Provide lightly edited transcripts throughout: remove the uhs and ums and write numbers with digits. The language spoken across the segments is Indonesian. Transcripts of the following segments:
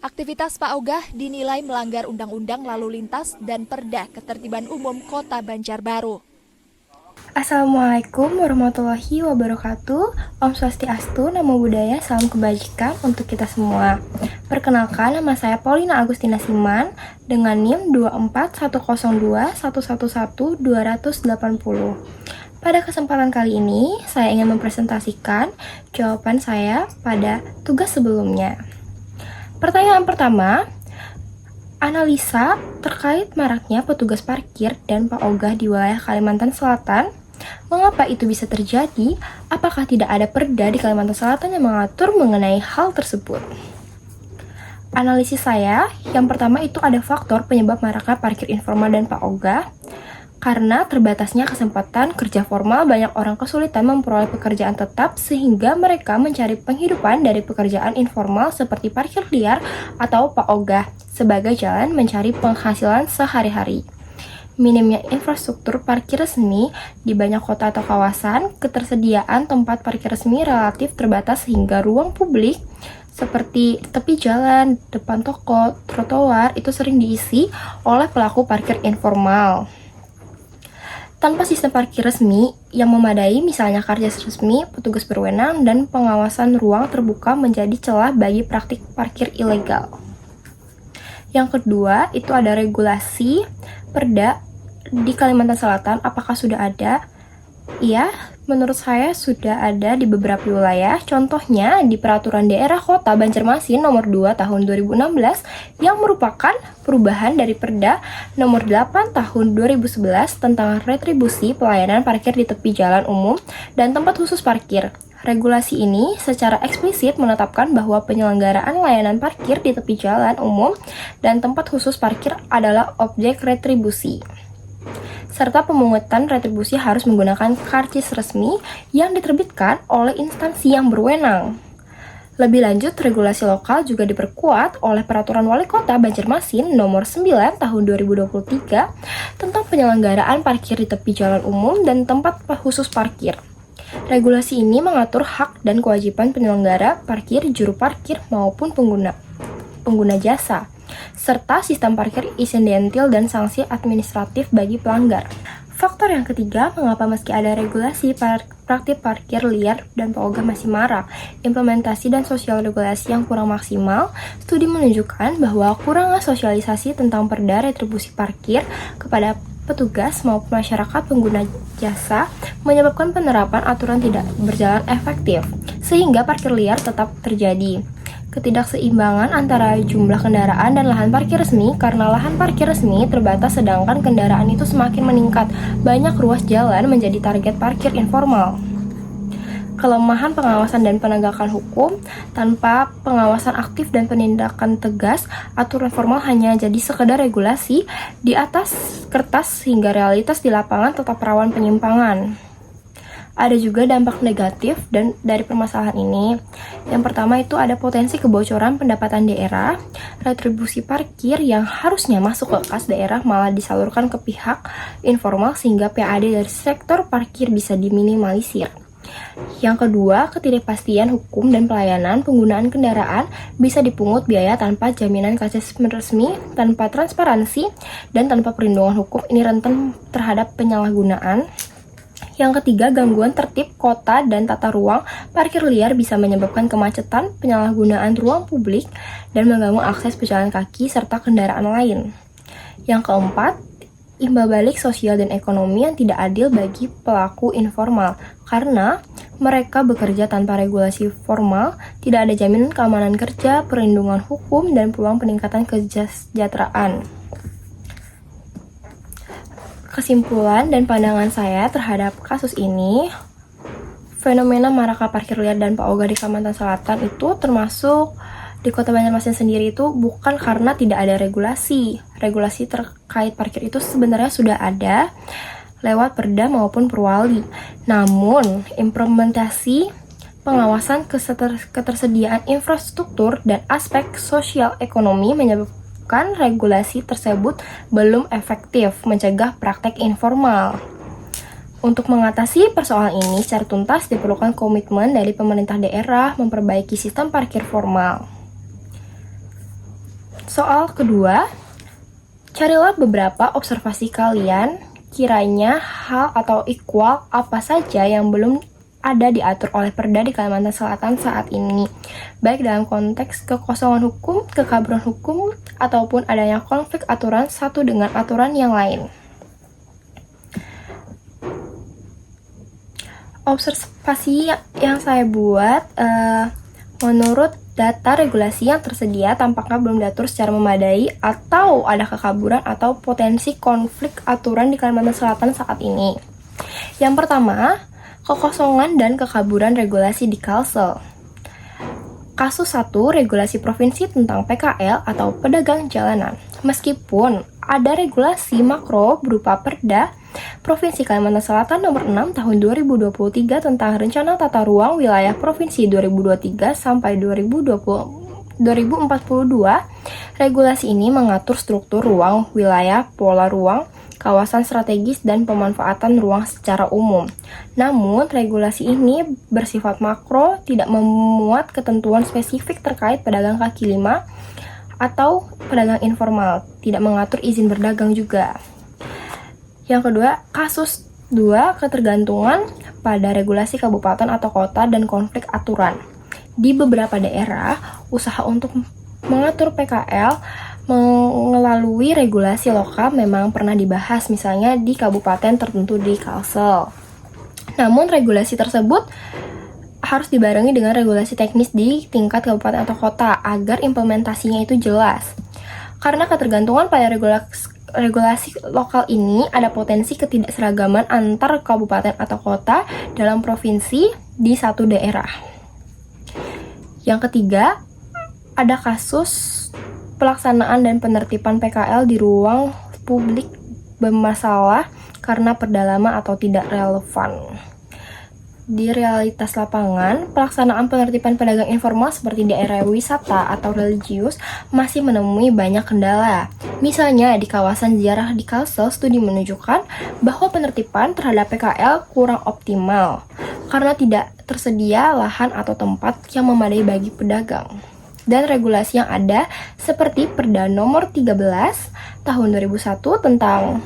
Aktivitas Pak Ogah dinilai melanggar Undang-Undang Lalu Lintas dan Perda Ketertiban Umum Kota Banjarbaru. Assalamualaikum warahmatullahi wabarakatuh. Om Swastiastu, Namo Buddhaya, salam kebajikan untuk kita semua. Perkenalkan, nama saya Paulina Agustina Siman dengan NIM 24102111280. Pada kesempatan kali ini, saya ingin mempresentasikan jawaban saya pada tugas sebelumnya. Pertanyaan pertama, analisa terkait maraknya petugas parkir dan Pak Ogah di wilayah Kalimantan Selatan. Mengapa itu bisa terjadi? Apakah tidak ada perda di Kalimantan Selatan yang mengatur mengenai hal tersebut? Analisis saya, yang pertama itu ada faktor penyebab maraknya parkir informal dan Pak Ogah. Karena terbatasnya kesempatan kerja formal, banyak orang kesulitan memperoleh pekerjaan tetap sehingga mereka mencari penghidupan dari pekerjaan informal seperti parkir liar atau Pak Ogah sebagai jalan mencari penghasilan sehari-hari. Minimnya infrastruktur parkir resmi di banyak kota atau kawasan, ketersediaan tempat parkir resmi relatif terbatas sehingga ruang publik seperti tepi jalan, depan toko, trotoar itu sering diisi oleh pelaku parkir informal. Tanpa sistem parkir resmi yang memadai, misalnya karcis resmi, petugas berwenang, dan pengawasan ruang terbuka menjadi celah bagi praktik parkir ilegal. Yang kedua, itu ada regulasi perda di Kalimantan Selatan. Apakah sudah ada? Iya, menurut saya sudah ada di beberapa wilayah. Contohnya di Peraturan Daerah Kota Banjarmasin Nomor 2 Tahun 2016 yang merupakan perubahan dari Perda Nomor 8 Tahun 2011 tentang retribusi pelayanan parkir di tepi jalan umum dan tempat khusus parkir. Regulasi ini secara eksplisit menetapkan bahwa penyelenggaraan layanan parkir di tepi jalan umum dan tempat khusus parkir adalah objek retribusi. Serta pemungutan retribusi harus menggunakan karcis resmi yang diterbitkan oleh instansi yang berwenang. Lebih lanjut, regulasi lokal juga diperkuat oleh Peraturan Wali Kota Banjarmasin Nomor 9 Tahun 2023 tentang penyelenggaraan parkir di tepi jalan umum dan tempat khusus parkir. Regulasi ini mengatur hak dan kewajiban penyelenggara parkir, juru parkir, maupun pengguna jasa, serta sistem parkir insidentil dan sanksi administratif bagi pelanggar. Faktor yang ketiga, mengapa meski ada regulasi praktik parkir liar dan Pak Ogah masih marak? Implementasi dan sosial regulasi yang kurang maksimal. Studi menunjukkan bahwa kurangnya sosialisasi tentang perda retribusi parkir kepada petugas maupun masyarakat pengguna jasa menyebabkan penerapan aturan tidak berjalan efektif, sehingga parkir liar tetap terjadi. Ketidakseimbangan antara jumlah kendaraan dan lahan parkir resmi, karena lahan parkir resmi terbatas sedangkan kendaraan itu semakin meningkat, banyak ruas jalan menjadi target parkir informal. Kelemahan pengawasan dan penegakan hukum. Tanpa pengawasan aktif dan penindakan tegas, aturan formal hanya jadi sekedar regulasi di atas kertas sehingga realitas di lapangan tetap rawan penyimpangan. Ada juga dampak negatif dari permasalahan ini. Yang pertama itu ada potensi kebocoran pendapatan daerah. Retribusi parkir yang harusnya masuk ke kas daerah malah disalurkan ke pihak informal sehingga PAD dari sektor parkir bisa diminimalisir. Yang kedua, ketidakpastian hukum dan pelayanan penggunaan kendaraan bisa dipungut biaya tanpa jaminan karcis resmi, tanpa transparansi, dan tanpa perlindungan hukum. Ini rentan terhadap penyalahgunaan. Yang ketiga, gangguan tertib kota dan tata ruang. Parkir liar bisa menyebabkan kemacetan, penyalahgunaan ruang publik, dan mengganggu akses pejalan kaki serta kendaraan lain. Yang keempat, imbal balik sosial dan ekonomi yang tidak adil bagi pelaku informal, karena mereka bekerja tanpa regulasi formal, tidak ada jaminan keamanan kerja, perlindungan hukum, dan peluang peningkatan kesejahteraan. Kesimpulan dan pandangan saya terhadap kasus ini, fenomena maraknya parkir liar dan Pak Ogah di Kalimantan Selatan itu termasuk di Kota Banjarmasin sendiri itu bukan karena tidak ada regulasi. Regulasi terkait parkir itu sebenarnya sudah ada lewat perda maupun perwali. Namun, implementasi pengawasan ketersediaan infrastruktur dan aspek sosial ekonomi menyebabkan regulasi tersebut belum efektif mencegah praktek informal. Untuk mengatasi persoalan ini secara tuntas diperlukan komitmen dari pemerintah daerah memperbaiki sistem parkir formal. Soal kedua, carilah beberapa observasi kalian, kiranya hal atau ikhwal apa saja yang belum ada diatur oleh Perda di Kalimantan Selatan saat ini, baik dalam konteks kekosongan hukum, kekaburan hukum, ataupun adanya konflik aturan satu dengan aturan yang lain. Observasi yang saya buat menurut data regulasi yang tersedia tampaknya belum diatur secara memadai atau ada kekaburan atau potensi konflik aturan di Kalimantan Selatan saat ini. Yang pertama, kekosongan dan kekaburan regulasi di Kalsel. Kasus 1, regulasi provinsi tentang PKL atau pedagang jalanan. Meskipun ada regulasi makro berupa Perda Provinsi Kalimantan Selatan nomor 6 tahun 2023 tentang Rencana Tata Ruang Wilayah Provinsi 2023 sampai 2042, regulasi ini mengatur struktur ruang, wilayah, pola ruang, kawasan strategis, dan pemanfaatan ruang secara umum. Namun, regulasi ini bersifat makro, tidak memuat ketentuan spesifik terkait pedagang kaki lima atau pedagang informal, tidak mengatur izin berdagang juga. Yang kedua, kasus 2, ketergantungan pada regulasi kabupaten atau kota dan konflik aturan. Di beberapa daerah, usaha untuk mengatur PKL melalui regulasi lokal memang pernah dibahas, misalnya di kabupaten tertentu di Kalsel. Namun, regulasi tersebut harus dibarengi dengan regulasi teknis di tingkat kabupaten atau kota agar implementasinya itu jelas. Karena ketergantungan pada regulasi lokal ini ada potensi ketidakseragaman antar kabupaten atau kota dalam provinsi di satu daerah. Yang ketiga, ada kasus pelaksanaan dan penertiban PKL di ruang publik bermasalah karena perdalaman atau tidak relevan. Di realitas lapangan, pelaksanaan penertiban pedagang informal seperti daerah wisata atau religius masih menemui banyak kendala. Misalnya, di kawasan ziarah di Kalsel, studi menunjukkan bahwa penertiban terhadap PKL kurang optimal karena tidak tersedia lahan atau tempat yang memadai bagi pedagang. Dan regulasi yang ada seperti Perda Nomor 13 Tahun 2001 tentang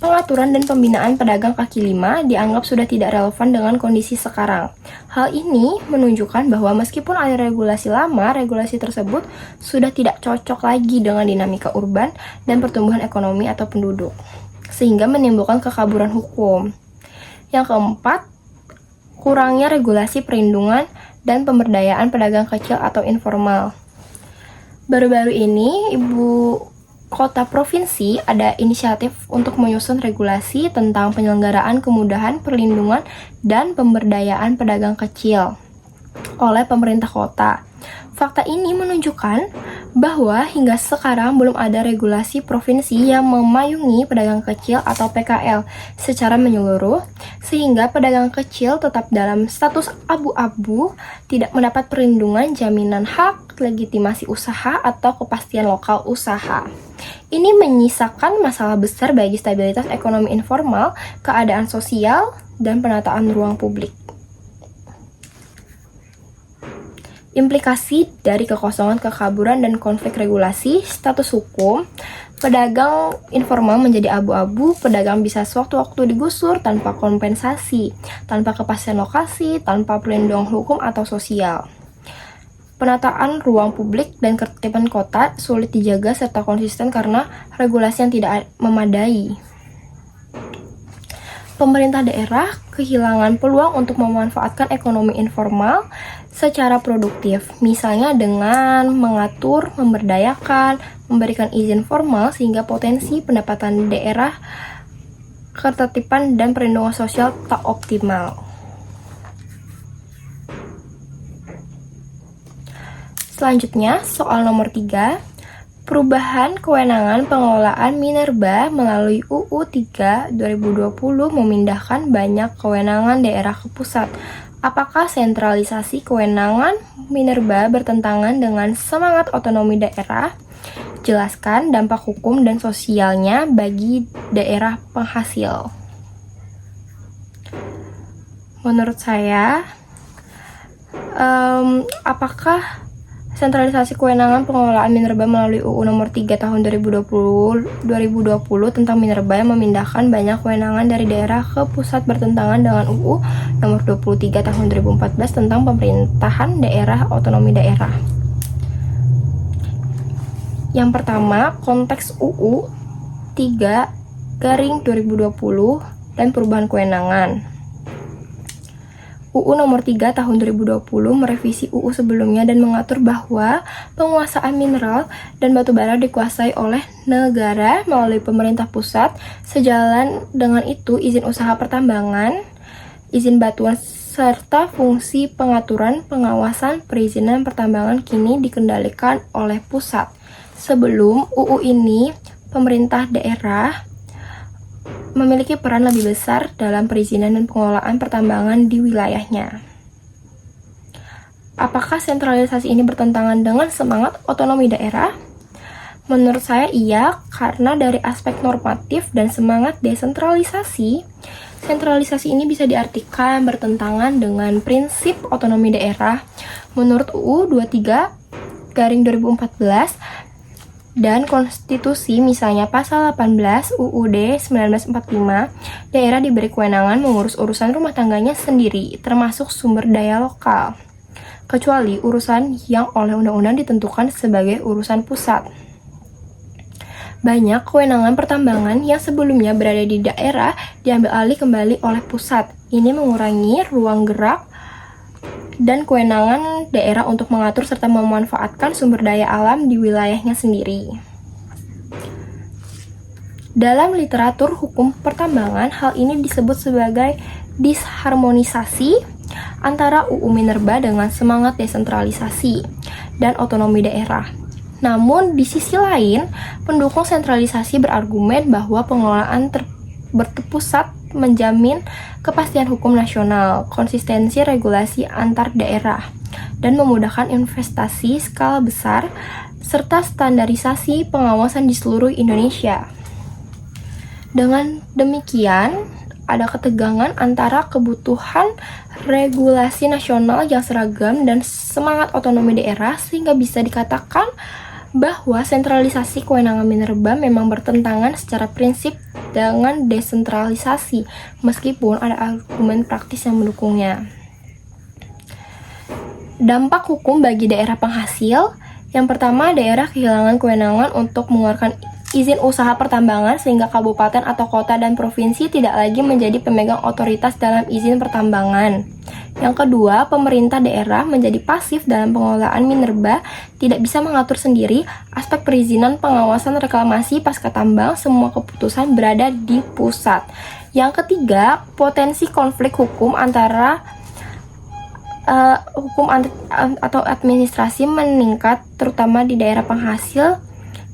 pengaturan dan pembinaan pedagang kaki lima dianggap sudah tidak relevan dengan kondisi sekarang. Hal ini menunjukkan bahwa meskipun ada regulasi lama, regulasi tersebut sudah tidak cocok lagi dengan dinamika urban dan pertumbuhan ekonomi atau penduduk, sehingga menimbulkan kekaburan hukum. Yang keempat, kurangnya regulasi perlindungan dan pemberdayaan pedagang kecil atau informal. Baru-baru ini, Ibu Kota Provinsi ada inisiatif untuk menyusun regulasi tentang penyelenggaraan kemudahan, perlindungan, dan pemberdayaan pedagang kecil oleh pemerintah kota. Fakta ini menunjukkan bahwa hingga sekarang belum ada regulasi provinsi yang memayungi pedagang kecil atau PKL secara menyeluruh, sehingga pedagang kecil tetap dalam status abu-abu, tidak mendapat perlindungan, jaminan hak, legitimasi usaha, atau kepastian lokal usaha. Ini menyisakan masalah besar bagi stabilitas ekonomi informal, keadaan sosial, dan penataan ruang publik. Implikasi dari kekosongan, kekaburan, dan konflik regulasi, status hukum, pedagang informal menjadi abu-abu, pedagang bisa sewaktu-waktu digusur tanpa kompensasi, tanpa kepastian lokasi, tanpa perlindungan hukum atau sosial. Penataan ruang publik dan ketertiban kota sulit dijaga serta konsisten karena regulasi yang tidak memadai. Pemerintah daerah kehilangan peluang untuk memanfaatkan ekonomi informal secara produktif, misalnya dengan mengatur, memberdayakan, memberikan izin formal sehingga potensi pendapatan daerah, ketertiban, dan perlindungan sosial tak optimal. Selanjutnya, soal nomor 3, perubahan kewenangan pengelolaan minerba melalui UU 3 2020 memindahkan banyak kewenangan daerah ke pusat. Apakah sentralisasi kewenangan minerba bertentangan dengan semangat otonomi daerah? Jelaskan dampak hukum dan sosialnya bagi daerah penghasil. Menurut saya, apakah sentralisasi kewenangan pengelolaan minerba melalui UU Nomor 3 Tahun 2020 tentang minerba yang memindahkan banyak kewenangan dari daerah ke pusat bertentangan dengan UU Nomor 23 Tahun 2014 tentang pemerintahan daerah otonomi daerah. Yang pertama, konteks UU 3/2020 dan perubahan kewenangan. UU Nomor 3 Tahun 2020 merevisi UU sebelumnya dan mengatur bahwa penguasaan mineral dan batu bara dikuasai oleh negara melalui pemerintah pusat. Sejalan dengan itu, izin usaha pertambangan, izin batuan, serta fungsi pengaturan, pengawasan, perizinan pertambangan kini dikendalikan oleh pusat. Sebelum UU ini, pemerintah daerah memiliki peran lebih besar dalam perizinan dan pengelolaan pertambangan di wilayahnya. Apakah sentralisasi ini bertentangan dengan semangat otonomi daerah? Menurut saya iya, karena dari aspek normatif dan semangat desentralisasi, sentralisasi ini bisa diartikan bertentangan dengan prinsip otonomi daerah. Menurut UU 23/2014 dan konstitusi, misalnya pasal 18 UUD 1945, daerah diberi kewenangan mengurus urusan rumah tangganya sendiri, termasuk sumber daya lokal, kecuali urusan yang oleh undang-undang ditentukan sebagai urusan pusat. Banyak kewenangan pertambangan yang sebelumnya berada di daerah diambil alih kembali oleh pusat. Ini mengurangi ruang gerak dan kewenangan daerah untuk mengatur serta memanfaatkan sumber daya alam di wilayahnya sendiri. Dalam literatur hukum pertambangan, hal ini disebut sebagai disharmonisasi antara UU Minerba dengan semangat desentralisasi dan otonomi daerah. Namun, di sisi lain, pendukung sentralisasi berargumen bahwa pengelolaan berpusat menjamin kepastian hukum nasional, konsistensi regulasi antar daerah, dan memudahkan investasi skala besar, serta standarisasi pengawasan di seluruh Indonesia. Dengan demikian, ada ketegangan antara kebutuhan regulasi nasional yang seragam dan semangat otonomi daerah, sehingga bisa dikatakan bahwa sentralisasi kewenangan minerba memang bertentangan secara prinsip dengan desentralisasi, meskipun ada argumen praktis yang mendukungnya. Dampak hukum bagi daerah penghasil. Yang pertama, daerah kehilangan kewenangan untuk mengeluarkan izin usaha pertambangan, sehingga kabupaten atau kota dan provinsi tidak lagi menjadi pemegang otoritas dalam izin pertambangan. Yang kedua, pemerintah daerah menjadi pasif dalam pengelolaan minerba, tidak bisa mengatur sendiri aspek perizinan, pengawasan, reklamasi, pasca tambang, semua keputusan berada di pusat. Yang ketiga, potensi konflik hukum antara atau administrasi meningkat, terutama di daerah penghasil,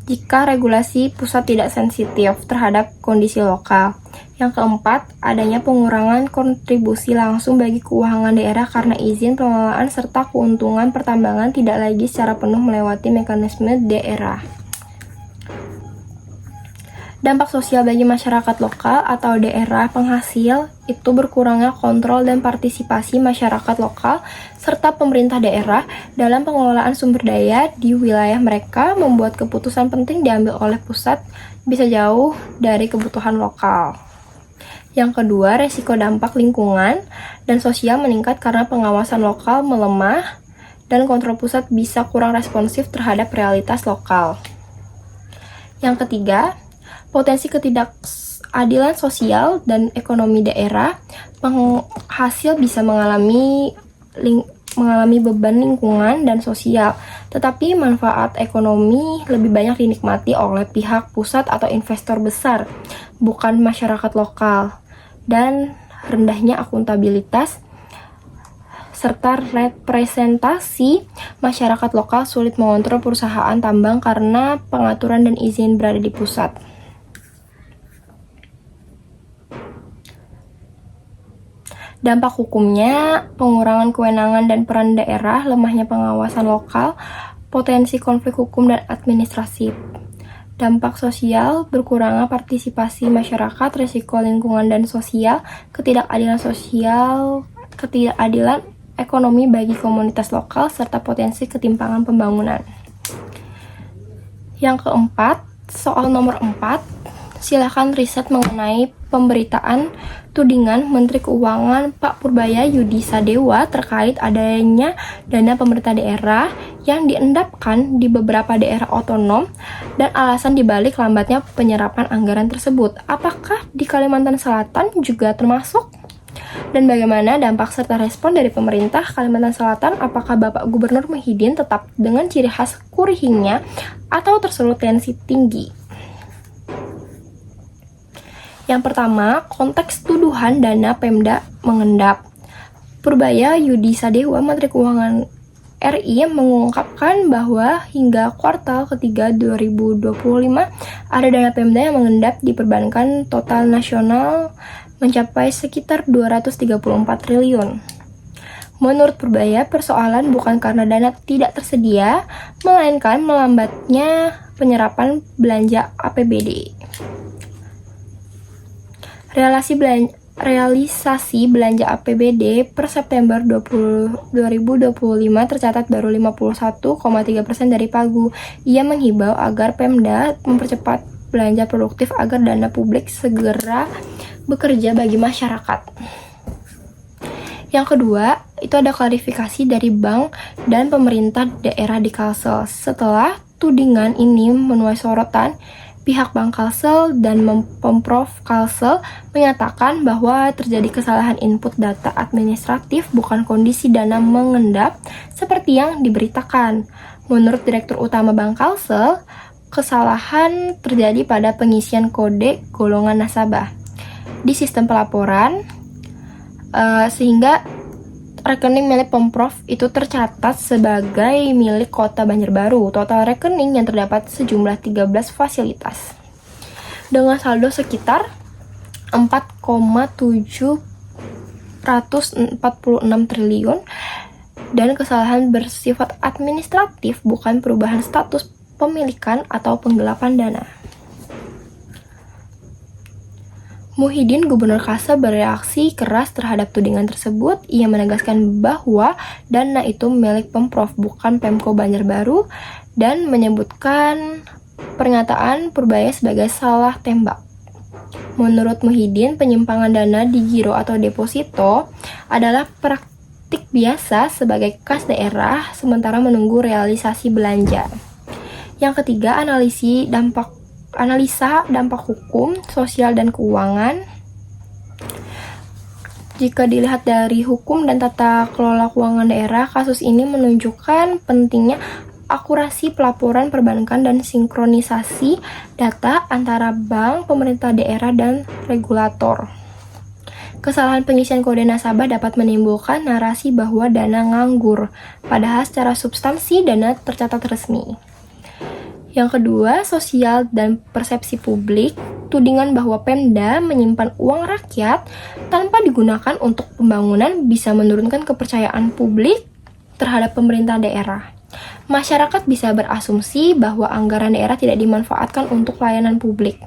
jika regulasi pusat tidak sensitif terhadap kondisi lokal. Yang keempat, adanya pengurangan kontribusi langsung bagi keuangan daerah karena izin pengelolaan serta keuntungan pertambangan tidak lagi secara penuh melewati mekanisme daerah. Dampak sosial bagi masyarakat lokal atau daerah penghasil itu berkurangnya kontrol dan partisipasi masyarakat lokal serta pemerintah daerah dalam pengelolaan sumber daya di wilayah mereka, membuat keputusan penting diambil oleh pusat bisa jauh dari kebutuhan lokal. Yang kedua, resiko dampak lingkungan dan sosial meningkat karena pengawasan lokal melemah dan kontrol pusat bisa kurang responsif terhadap realitas lokal. Yang ketiga, potensi ketidakadilan sosial dan ekonomi daerah, penghasil bisa mengalami beban lingkungan dan sosial, tetapi manfaat ekonomi lebih banyak dinikmati oleh pihak pusat atau investor besar, bukan masyarakat lokal, dan rendahnya akuntabilitas serta representasi masyarakat lokal sulit mengontrol perusahaan tambang karena pengaturan dan izin berada di pusat. Dampak hukumnya, pengurangan kewenangan dan peran daerah, lemahnya pengawasan lokal, potensi konflik hukum dan administratif. Dampak sosial, berkurangnya partisipasi masyarakat, risiko lingkungan dan sosial, ketidakadilan ekonomi bagi komunitas lokal serta potensi ketimpangan pembangunan. Yang keempat, soal nomor 4, silakan riset mengenai pemberitaan tudingan Menteri Keuangan Pak Purbaya Yudi Sadewa terkait adanya dana pemerintah daerah yang diendapkan di beberapa daerah otonom dan alasan dibalik lambatnya penyerapan anggaran tersebut. Apakah di Kalimantan Selatan juga termasuk? Dan bagaimana dampak serta respon dari pemerintah Kalimantan Selatan? Apakah Bapak Gubernur Muhyiddin tetap dengan ciri khas kurihingnya atau tersulut tensi tinggi? Yang pertama, konteks tuduhan dana Pemda mengendap. Purbaya Yudi Sadewa, Menteri Keuangan RI, mengungkapkan bahwa hingga kuartal ketiga 2025 ada dana Pemda yang mengendap di perbankan total nasional mencapai sekitar 234 triliun. Menurut Purbaya, persoalan bukan karena dana tidak tersedia, melainkan melambatnya penyerapan belanja APBD. Realisasi belanja APBD per September 2025 tercatat baru 51,3% dari pagu. Ia menghimbau agar Pemda mempercepat belanja produktif agar dana publik segera bekerja bagi masyarakat. Yang kedua, itu ada klarifikasi dari bank dan pemerintah daerah di Kalsel. Setelah tudingan ini menuai sorotan, pihak Bank Kalsel dan Pemprov Kalsel menyatakan bahwa terjadi kesalahan input data administratif, bukan kondisi dana mengendap seperti yang diberitakan. Menurut Direktur Utama Bank Kalsel, kesalahan terjadi pada pengisian kode golongan nasabah di sistem pelaporan, sehingga rekening milik Pemprov itu tercatat sebagai milik Kota Banjarbaru. Total rekening yang terdapat sejumlah 13 fasilitas dengan saldo sekitar 4,746 triliun dan kesalahan bersifat administratif, bukan perubahan status pemilikan atau penggelapan dana. Muhyiddin, Gubernur Kalsel, bereaksi keras terhadap tudingan tersebut. Ia menegaskan bahwa dana itu milik Pemprov, bukan Pemko Banjarbaru, dan menyebutkan pernyataan Purbaya sebagai salah tembak. Menurut Muhyiddin, penyimpangan dana di giro atau deposito adalah praktik biasa sebagai kas daerah sementara menunggu realisasi belanja. Yang ketiga, analisa dampak hukum, sosial, dan keuangan. Jika dilihat dari hukum dan tata kelola keuangan daerah, kasus ini menunjukkan pentingnya akurasi pelaporan perbankan dan sinkronisasi data antara bank, pemerintah daerah, dan regulator. Kesalahan pengisian kode nasabah dapat menimbulkan narasi bahwa dana nganggur, padahal secara substansi dana tercatat resmi. Yang kedua, sosial dan persepsi publik. Tudingan bahwa Pemda menyimpan uang rakyat tanpa digunakan untuk pembangunan bisa menurunkan kepercayaan publik terhadap pemerintah daerah. Masyarakat bisa berasumsi bahwa anggaran daerah tidak dimanfaatkan untuk layanan publik.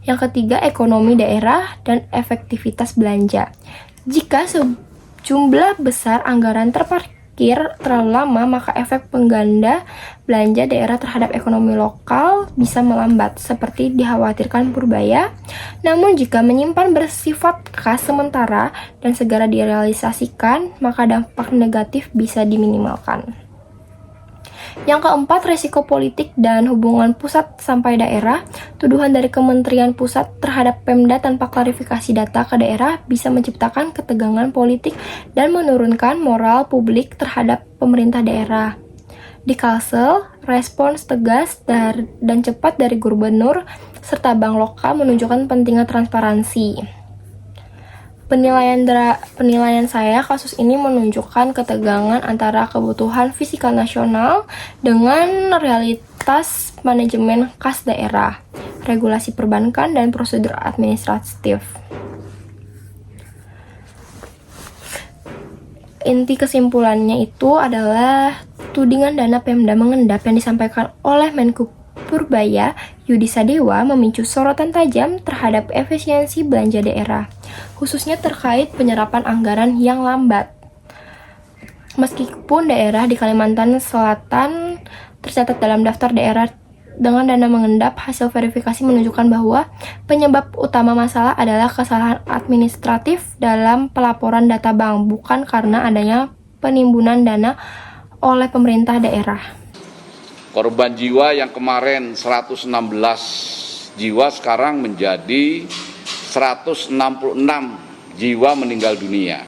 Yang ketiga, ekonomi daerah dan efektivitas belanja. Jika sejumlah besar anggaran terparkir terlalu lama, maka efek pengganda belanja daerah terhadap ekonomi lokal bisa melambat, seperti dikhawatirkan Purbaya. Namun jika menyimpan bersifat khas sementara dan segera direalisasikan, maka dampak negatif bisa diminimalkan. Yang keempat, resiko politik dan hubungan pusat sampai daerah. Tuduhan dari Kementerian Pusat terhadap Pemda tanpa klarifikasi data ke daerah bisa menciptakan ketegangan politik dan menurunkan moral publik terhadap pemerintah daerah. Di Kalsel, respons tegas dan cepat dari gubernur serta bank lokal menunjukkan pentingnya transparansi. Penilaian saya, kasus ini menunjukkan ketegangan antara kebutuhan fiskal nasional dengan realitas manajemen kas daerah, regulasi perbankan, dan prosedur administratif. Inti kesimpulannya itu adalah tudingan dana Pemda mengendap yang disampaikan oleh Menko Purbaya Yudi Sadewa memicu sorotan tajam terhadap efisiensi belanja daerah, khususnya terkait penyerapan anggaran yang lambat. Meskipun daerah di Kalimantan Selatan tercatat dalam daftar daerah dengan dana mengendap, hasil verifikasi menunjukkan bahwa penyebab utama masalah adalah kesalahan administratif dalam pelaporan data bank, bukan karena adanya penimbunan dana oleh pemerintah daerah. Korban jiwa yang kemarin 116 jiwa sekarang menjadi 166 jiwa meninggal dunia.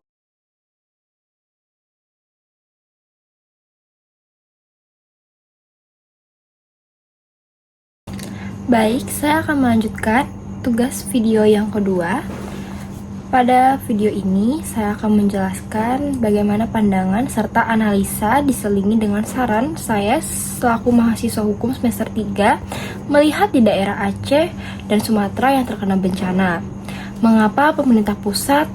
Baik, saya akan melanjutkan tugas video yang kedua. Pada video ini, saya akan menjelaskan bagaimana pandangan serta analisa diselingi dengan saran saya selaku mahasiswa hukum semester 3 melihat di daerah Aceh dan Sumatera yang terkena bencana. Mengapa pemerintah pusat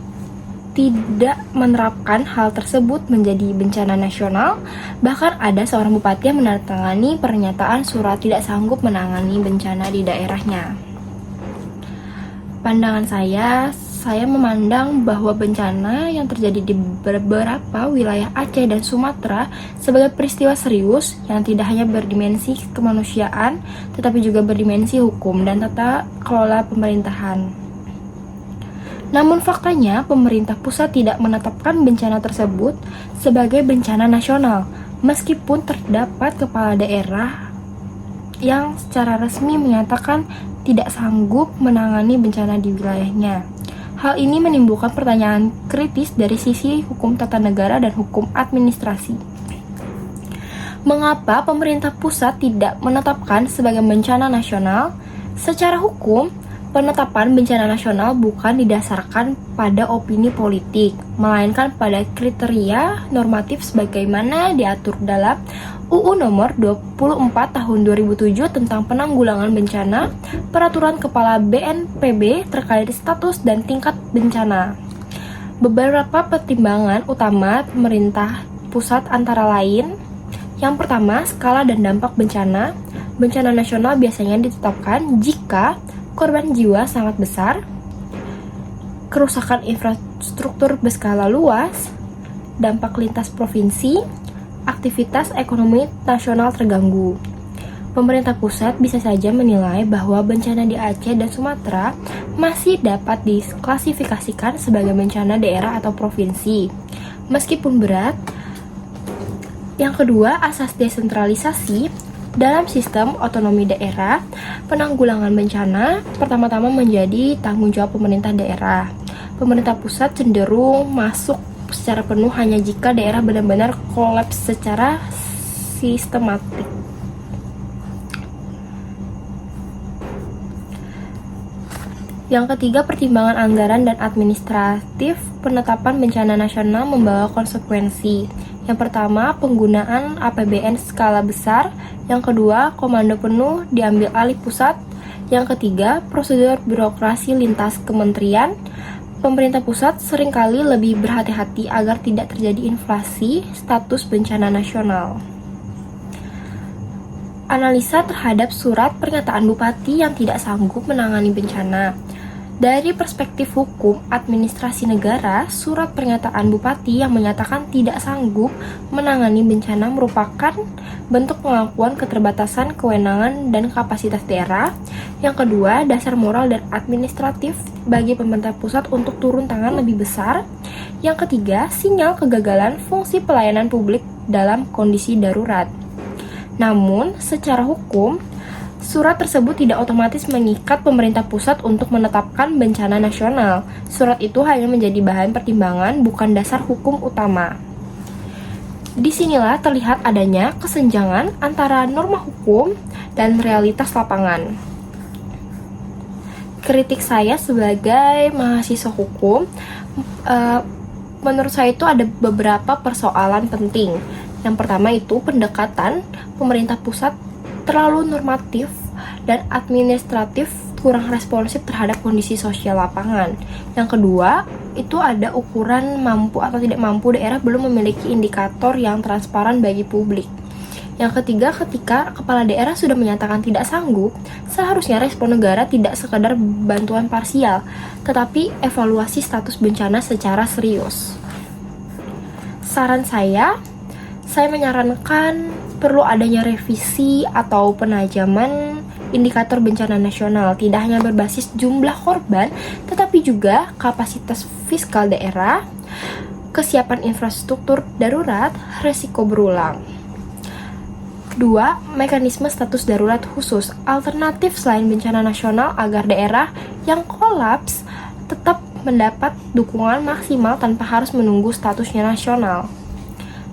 tidak menerapkan hal tersebut menjadi bencana nasional? Bahkan ada seorang bupati yang menandatangani pernyataan surat tidak sanggup menangani bencana di daerahnya. Pandangan saya memandang bahwa bencana yang terjadi di beberapa wilayah Aceh dan Sumatera sebagai peristiwa serius yang tidak hanya berdimensi kemanusiaan, tetapi juga berdimensi hukum dan tata kelola pemerintahan. Namun faktanya, pemerintah pusat tidak menetapkan bencana tersebut sebagai bencana nasional, meskipun terdapat kepala daerah yang secara resmi menyatakan tidak sanggup menangani bencana di wilayahnya. Hal ini menimbulkan pertanyaan kritis dari sisi hukum tata negara dan hukum administrasi. Mengapa pemerintah pusat tidak menetapkan sebagai bencana nasional? Secara hukum, penetapan bencana nasional bukan didasarkan pada opini politik, melainkan pada kriteria normatif sebagaimana diatur dalam UU Nomor 24 Tahun 2007 tentang Penanggulangan Bencana, Peraturan Kepala BNPB terkait status dan tingkat bencana. Beberapa pertimbangan utama pemerintah pusat antara lain: yang pertama, skala dan dampak bencana. Bencana nasional biasanya ditetapkan jika korban jiwa sangat besar, kerusakan infrastruktur berskala luas, dampak lintas provinsi, aktivitas ekonomi nasional terganggu. Pemerintah pusat bisa saja menilai bahwa bencana di Aceh dan Sumatera masih dapat diklasifikasikan sebagai bencana daerah atau provinsi, meskipun berat. Yang kedua, asas desentralisasi. Dalam sistem otonomi daerah, penanggulangan bencana pertama-tama menjadi tanggung jawab pemerintah daerah. Pemerintah pusat cenderung masuk secara penuh hanya jika daerah benar-benar kolaps secara sistematik. Yang ketiga, pertimbangan anggaran dan administratif. Penetapan bencana nasional membawa konsekuensi. Yang pertama, penggunaan APBN skala besar. Yang kedua, komando penuh diambil alih pusat. Yang ketiga, prosedur birokrasi lintas kementerian. Pemerintah pusat seringkali lebih berhati-hati agar tidak terjadi inflasi status bencana nasional. Analisa terhadap surat pernyataan bupati yang tidak sanggup menangani bencana. Dari perspektif hukum administrasi negara, surat pernyataan bupati yang menyatakan tidak sanggup menangani bencana merupakan bentuk pengakuan keterbatasan kewenangan dan kapasitas daerah. Yang kedua, dasar moral dan administratif bagi pemerintah pusat untuk turun tangan lebih besar. Yang ketiga, sinyal kegagalan fungsi pelayanan publik dalam kondisi darurat. Namun, secara hukum, surat tersebut tidak otomatis mengikat pemerintah pusat untuk menetapkan bencana nasional. Surat itu hanya menjadi bahan pertimbangan, bukan dasar hukum utama. Disinilah terlihat adanya kesenjangan antara norma hukum dan realitas lapangan. Kritik saya sebagai mahasiswa hukum, menurut saya itu ada beberapa persoalan penting. Yang pertama itu pendekatan pemerintah pusat terlalu normatif dan administratif, kurang responsif terhadap kondisi sosial lapangan. Yang kedua, itu ada ukuran mampu atau tidak mampu daerah belum memiliki indikator yang transparan bagi publik. Yang ketiga, ketika kepala daerah sudah menyatakan tidak sanggup, seharusnya respon negara tidak sekadar bantuan parsial, tetapi evaluasi status bencana secara serius. saran saya menyarankan perlu adanya revisi atau penajaman indikator bencana nasional, tidak hanya berbasis jumlah korban, tetapi juga kapasitas fiskal daerah, kesiapan infrastruktur darurat, resiko berulang. Kedua, mekanisme status darurat khusus, alternatif selain bencana nasional agar daerah yang kolaps tetap mendapat dukungan maksimal tanpa harus menunggu statusnya nasional.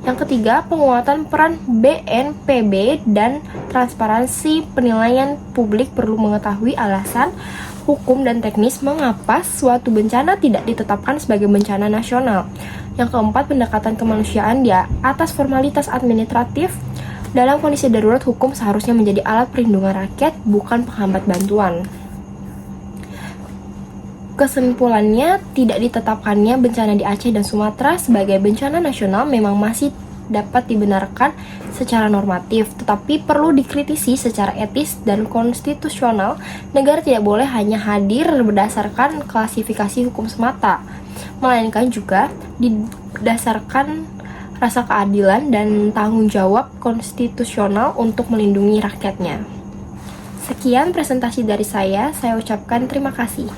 Yang ketiga, penguatan peran BNPB dan transparansi penilaian publik perlu mengetahui alasan, hukum, dan teknis mengapa suatu bencana tidak ditetapkan sebagai bencana nasional. Yang keempat, pendekatan kemanusiaan di atas formalitas administratif. Dalam kondisi darurat, hukum seharusnya menjadi alat perlindungan rakyat, bukan penghambat bantuan. Kesimpulannya, tidak ditetapkannya bencana di Aceh dan Sumatera sebagai bencana nasional memang masih dapat dibenarkan secara normatif, tetapi perlu dikritisi secara etis dan konstitusional. Negara tidak boleh hanya hadir berdasarkan klasifikasi hukum semata, melainkan juga didasarkan rasa keadilan dan tanggung jawab konstitusional untuk melindungi rakyatnya. Sekian presentasi dari saya ucapkan terima kasih.